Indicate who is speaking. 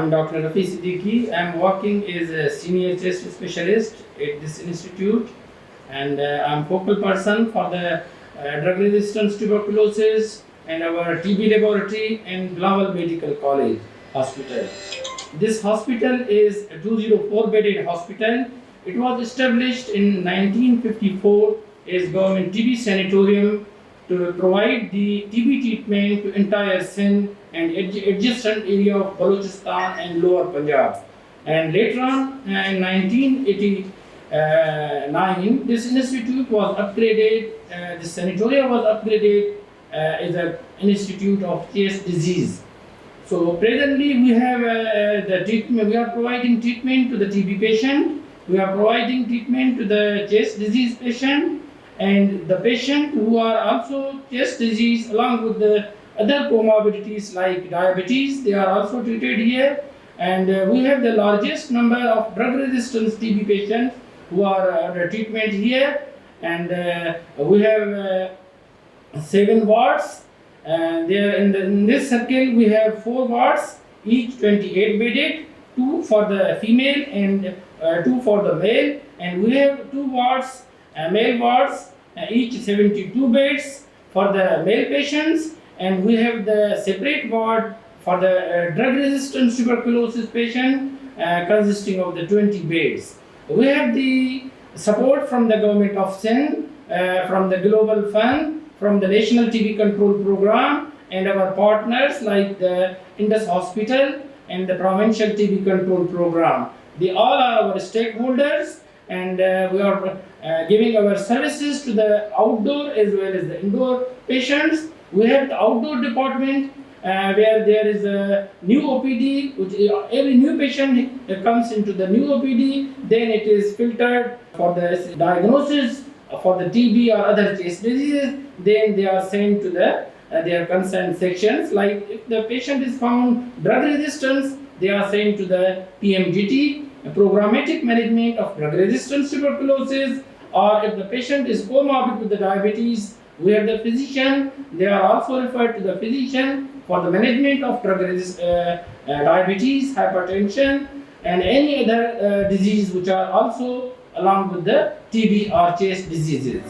Speaker 1: I'm Dr. Rafi Siddiqui. I'm working as a senior chest specialist at this institute, and I'm focal person for the drug resistance tuberculosis and our TB laboratory in Global Medical College Hospital. This hospital is a 204-bedded hospital. It was established in 1954 as government TB sanatorium to provide the TB treatment to entire Sindh and adjacent area of Balochistan and Lower Punjab. And later on, in 1989, this institute was upgraded, the sanatorium was upgraded as an institute of chest disease. So presently we have the treatment, we are providing treatment to the TB patient, we are providing treatment to the chest disease patient, and the patient who are also chest disease along with the other comorbidities like diabetes, they are also treated here. And we have the largest number of drug resistance TB patients who are under treatment here. And we have 7 wards. There in this circle we have 4 wards, each 28 bedded, 2 for the female and 2 for the male. And we have 2 wards, male wards, each 72 beds for the male patients, and we have the separate ward for the drug resistant tuberculosis patient consisting of the 20 beds. We have the support from the government of Sindh, from the Global Fund, from the National TB Control Program, and our partners like the Indus Hospital and the Provincial TB Control Program. They all are our stakeholders, and we are giving our services to the outdoor as well as the indoor patients. We have the outdoor department where there is a new OPD, which every new patient comes into the new OPD, then it is filtered for the diagnosis for the TB or other chest diseases, then they are sent to the their concerned sections. Like if the patient is found drug resistance, they are sent to the PMDT, programmatic management of drug resistance tuberculosis, or if the patient is comorbid with the diabetes, we have the physician, they are also referred to the physician for the management of diabetes, hypertension, and any other disease which are also along with the TB or chest diseases.